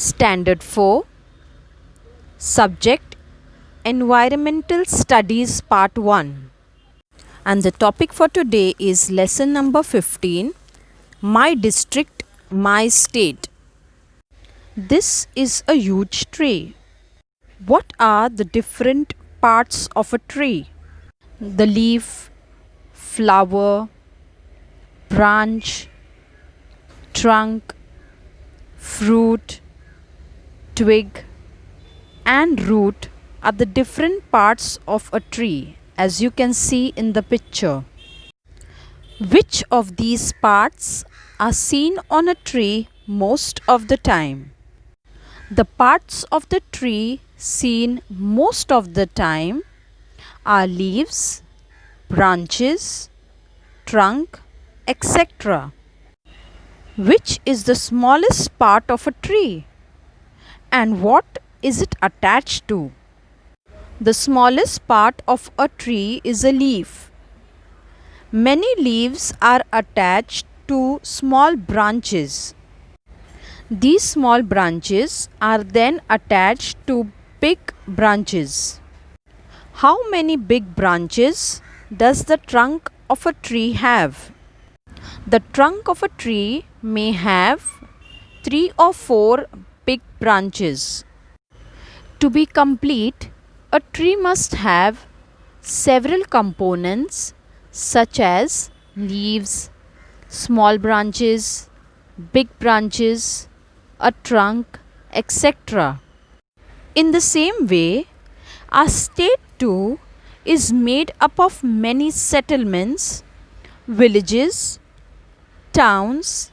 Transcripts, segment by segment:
Standard 4, Subject Environmental Studies Part 1. And the topic for today is lesson number 15, My District, My State. This is a huge tree. What are the different parts of a tree? The leaf, flower, branch, trunk, fruit, twig, and root are the different parts of a tree, as you can see in the picture. Which of these parts are seen on a tree most of the time? The parts of the tree seen most of the time are leaves, branches, trunk, etc. Which is the smallest part of a tree? And what is it attached to? The smallest part of a tree is a leaf. Many leaves are attached to small branches. These small branches are then attached to big branches. How many big branches does the trunk of a tree have? The trunk of a tree may have 3 or 4 big branches. To be complete, a tree must have several components such as leaves, small branches, big branches, a trunk, etc. In the same way, our state too is made up of many settlements, villages, towns,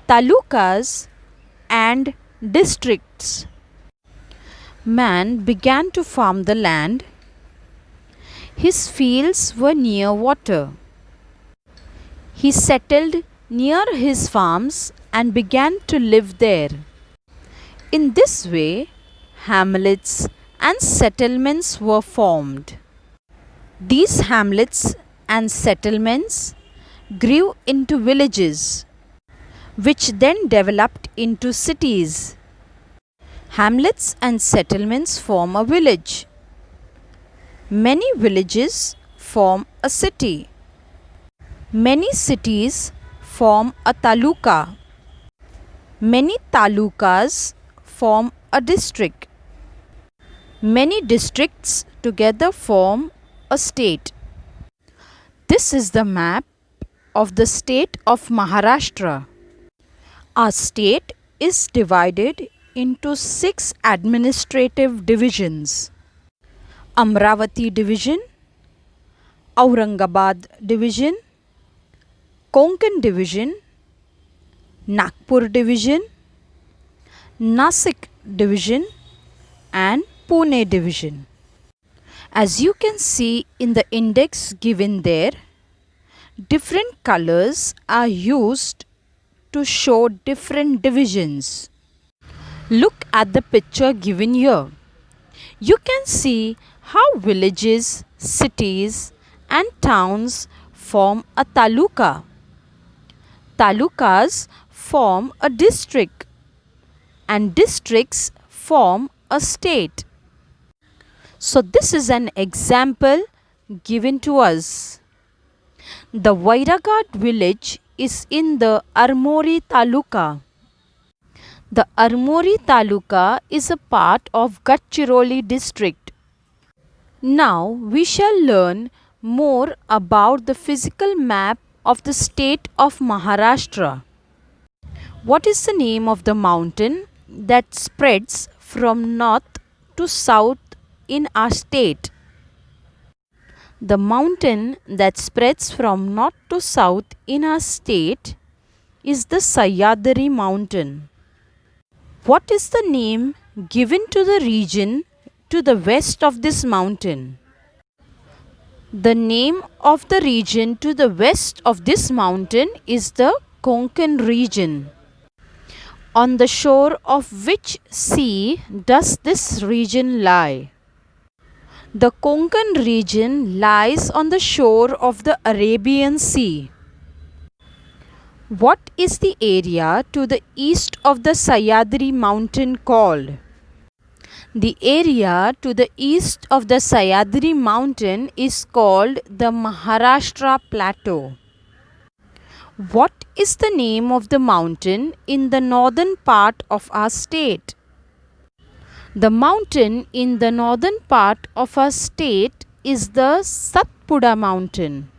talukas, and districts. Man began to farm the land. His fields were near water. He settled near his farms and began to live there. In this way, hamlets and settlements were formed. These hamlets and settlements grew into villages, which then developed into cities. Hamlets and settlements form a village. Many villages form a city. Many cities form a taluka. Many talukas form a district. Many districts together form a state. This is the map of the state of Maharashtra. Our state is divided into 6 administrative divisions: Amravati Division, Aurangabad Division, Konkan Division, Nagpur Division, Nasik Division, and Pune Division. As you can see in the index given there, different colors are used to show different divisions. Look at the picture given here. You can see how villages, cities, and towns form a taluka. Talukas form a district, and districts form a state. So this is an example given to us. The Vairaghat village is in the Armori Taluka. The Armori Taluka is a part of Gadchiroli district. Now we shall learn more about the physical map of the state of Maharashtra. What is the name of the mountain that spreads from north to south in our state? The mountain that spreads from north to south in our state is the Sahyadri mountain. What is the name given to the region to the west of this mountain? The name of the region to the west of this mountain is the Konkan region. On the shore of which sea does this region lie? The Konkan region lies on the shore of the Arabian Sea. What is the area to the east of the Sahyadri mountain called? The area to the east of the Sahyadri mountain is called the Maharashtra Plateau. What is the name of the mountain in the northern part of our state? The mountain in the northern part of our state is the Satpura mountain.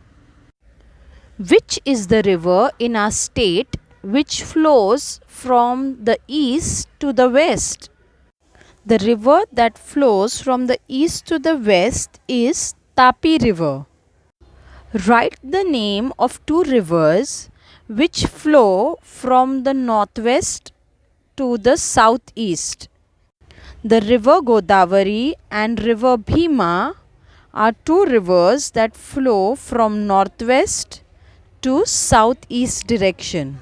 Which is the river in our state which flows from the east to the west? The river that flows from the east to the west is Tapi River. Write the name of two rivers which flow from the northwest to the southeast. The river Godavari and river Bhima are two rivers that flow from northwest to southeast direction.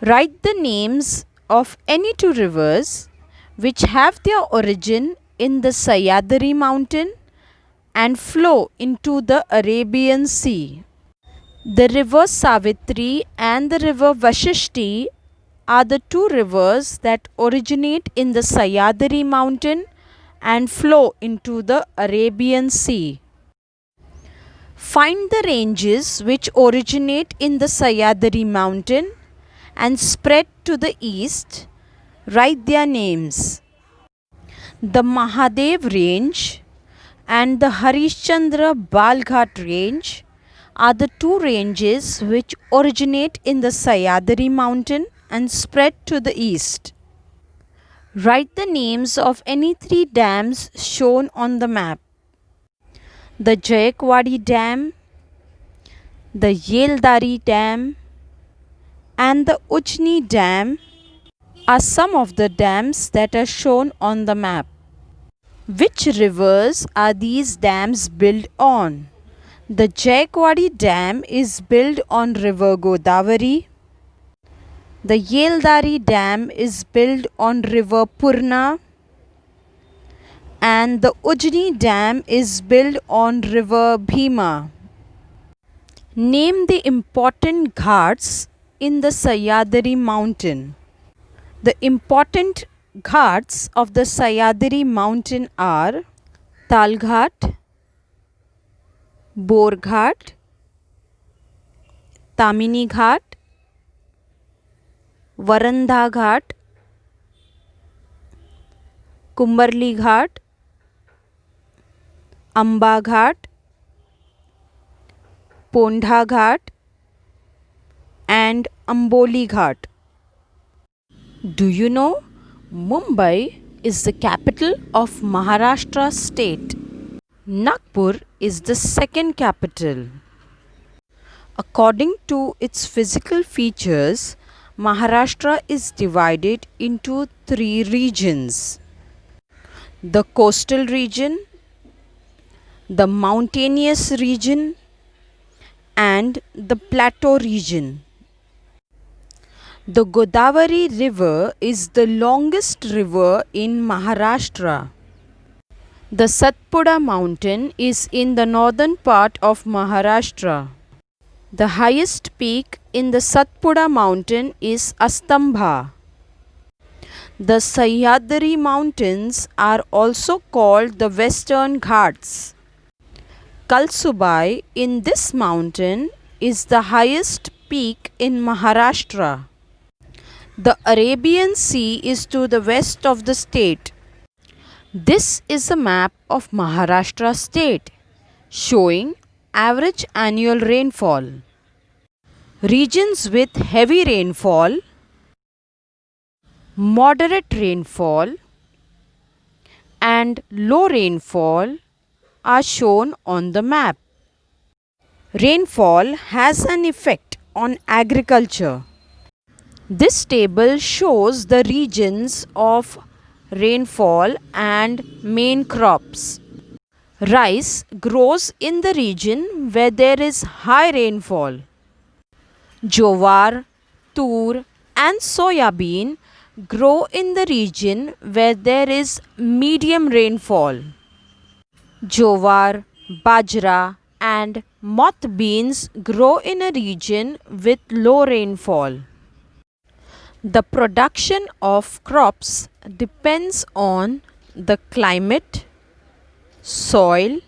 Write the names of any two rivers which have their origin in the Sahyadri mountain and flow into the Arabian Sea. The river Savitri and the river Vashishti are the two rivers that originate in the Sahyadri mountain and flow into the Arabian Sea. Find the ranges which originate in the Sahyadri mountain and spread to the east. Write their names. The Mahadev range and the Harishchandra Balghat range are the two ranges which originate in the Sahyadri mountain and spread to the east. Write the names of any three dams shown on the map. The Jayakwadi Dam, the Yeldari Dam, and the Ujni Dam are some of the dams that are shown on the map. Which rivers are these dams built on? The Jayakwadi Dam is built on river Godavari. The Yeldari Dam is built on river Purna. And the Ujni Dam is built on river Bhima. Name the important ghats in the Sahyadri mountain. The important ghats of the Sahyadri mountain are Talghat, Borghat, Tamini Ghat, Varandha Ghat, Kumbarli Ghat, Amba Ghat, Pondha Ghat, and Amboli Ghat. Do you know Mumbai is the capital of Maharashtra state? Nagpur is the second capital. According to its physical features, Maharashtra is divided into three regions: the coastal region, the mountainous region, and the plateau region. The Godavari River is the longest river in Maharashtra. The Satpura mountain is in the northern part of Maharashtra. The highest peak in the Satpura mountain is Astambha. The Sahyadri mountains are also called the Western Ghats. Kalsubai in this mountain is the highest peak in Maharashtra. The Arabian Sea is to the west of the state. This is a map of Maharashtra state showing average annual rainfall. Regions with heavy rainfall, moderate rainfall, and low rainfall are shown on the map. Rainfall has an effect on agriculture. This table shows the regions of rainfall and main crops. Rice grows in the region where there is high rainfall. Jowar, tur, and soyabean grow in the region where there is medium rainfall. Jowar, bajra, and moth beans grow in a region with low rainfall. The production of crops depends on the climate, soil,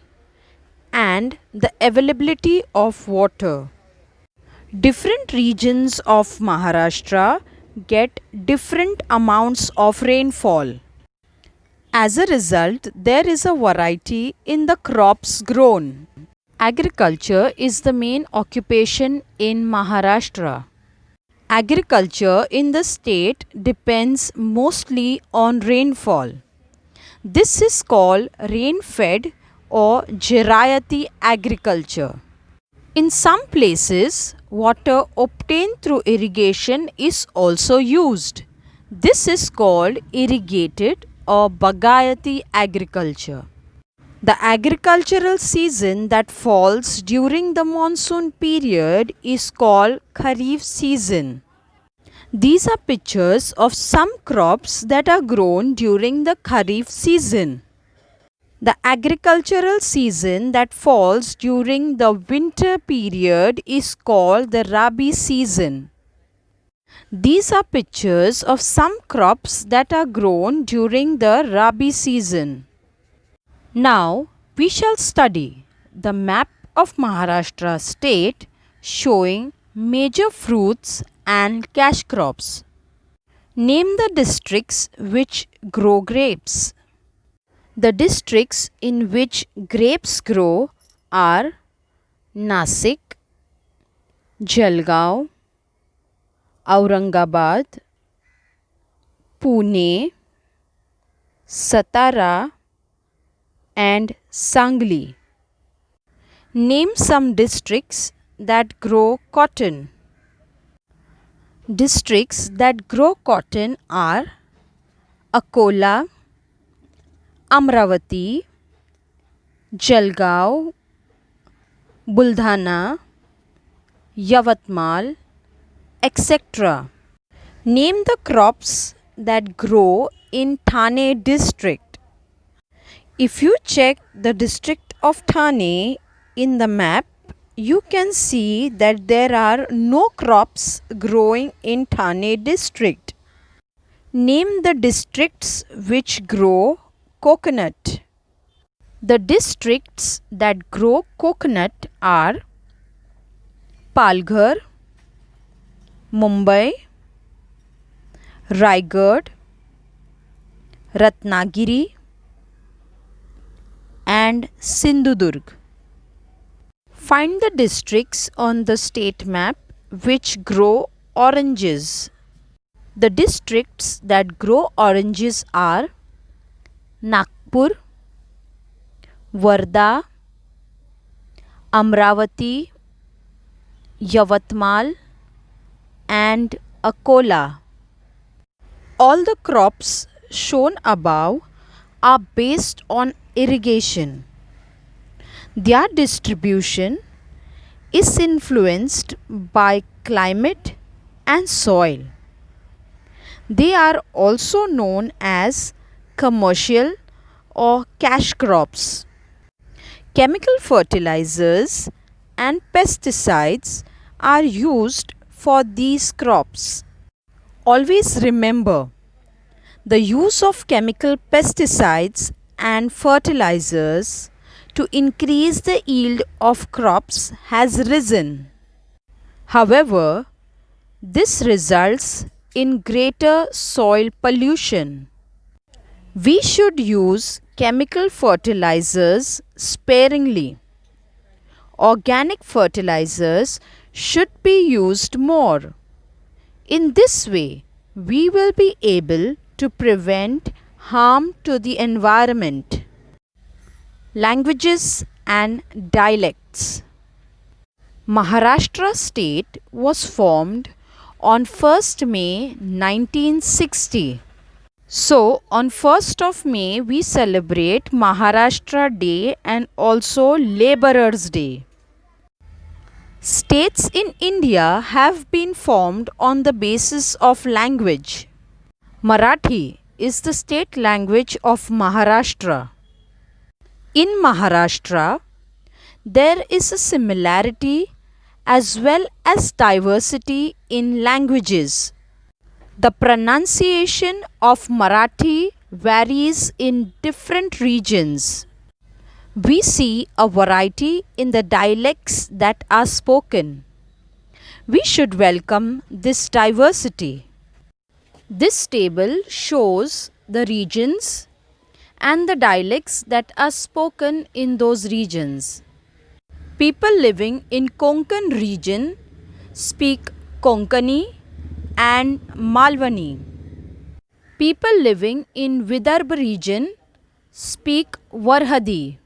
and the availability of water. Different regions of Maharashtra get different amounts of rainfall. As a result, there is a variety in the crops grown. Agriculture is the main occupation in Maharashtra. Agriculture in the state depends mostly on rainfall. This is called rain-fed or Jirayati agriculture. In some places, water obtained through irrigation is also used. This is called irrigated or Bagayati agriculture. The agricultural season that falls during the monsoon period is called Kharif season. These are pictures of some crops that are grown during the Kharif season. The agricultural season that falls during the winter period is called the Rabi season. These are pictures of some crops that are grown during the Rabi season. Now we shall study the map of Maharashtra state showing major fruits and cash crops. Name the districts which grow grapes. The districts in which grapes grow are Nasik, Jalgaon, Aurangabad, Pune, Satara, and Sangli. Name some districts that grow cotton. Districts that grow cotton are Akola, Amravati, Jalgaon, Buldhana, Yavatmal, etc. Name the crops that grow in Thane district. If you check the district of Thane in the map, you can see that there are no crops growing in Thane district. Name the districts which grow coconut. The districts that grow coconut are Palghar, Mumbai, Raigad, Ratnagiri, and Sindhudurg. Find the districts on the state map which grow oranges. The districts that grow oranges are Nagpur, Warda, Amravati, Yavatmal, and Akola. All the crops shown above are based on irrigation. Their distribution is influenced by climate and soil. They are also known as commercial or cash crops. Chemical fertilizers and pesticides are used for these crops. Always remember, the use of chemical pesticides and fertilizers to increase the yield of crops has risen. However, this results in greater soil pollution. We should use chemical fertilizers sparingly. Organic fertilizers should be used more. In this way, we will be able to prevent harm to the environment. Languages and dialects. Maharashtra state was formed on 1st May 1960. So, on 1st of May, we celebrate Maharashtra Day and also Labourers Day. States in India have been formed on the basis of language. Marathi is the state language of Maharashtra. In Maharashtra, There is a similarity as well as diversity in languages. The pronunciation of Marathi varies in different regions. We see a variety in the dialects that are spoken. We should welcome this diversity. This table shows the regions and the dialects that are spoken in those regions. People living in Konkan region speak Konkani and Malwani. People living in Vidarbha region speak Varhadi.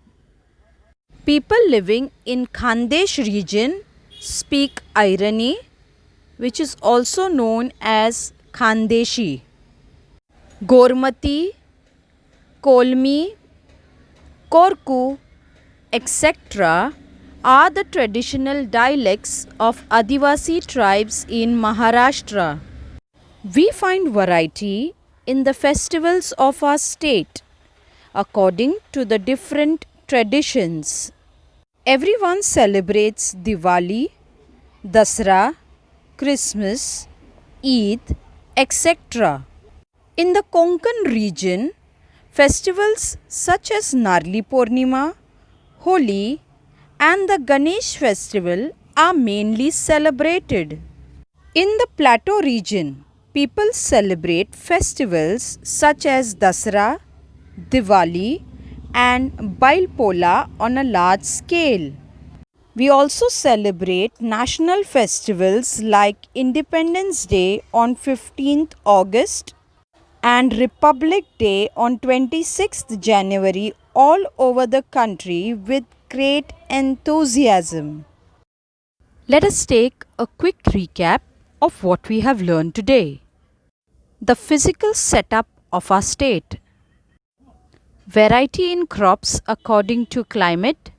People living in Khandesh region speak Airani, which is also known as Khandeshi. Gormati, Kolmi, Korku, etc. are the traditional dialects of Adivasi tribes in Maharashtra. We find variety in the festivals of our state according to the different traditions. Everyone celebrates Diwali, Dasra, Christmas, Eid, etc. In the Konkan region, festivals such as Narli Purnima, Holi, and the Ganesh festival are mainly celebrated. In the Plateau region, people celebrate festivals such as Dasra, Diwali, and Bailpola on a large scale. We also celebrate national festivals like Independence Day on 15th August and Republic Day on 26th January all over the country with great enthusiasm. Let us take a quick recap of what we have learned today. The physical setup of our state. Variety in crops according to climate,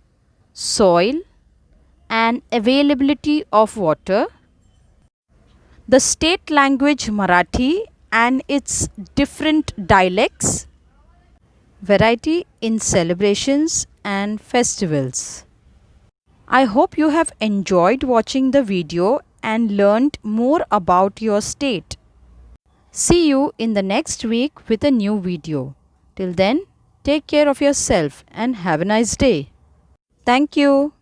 soil, and availability of water. The state language Marathi and its different dialects. Variety in celebrations and festivals. I hope you have enjoyed watching the video and learned more about your state. See you in the next week with a new video. Till then, take care of yourself and have a nice day. Thank you.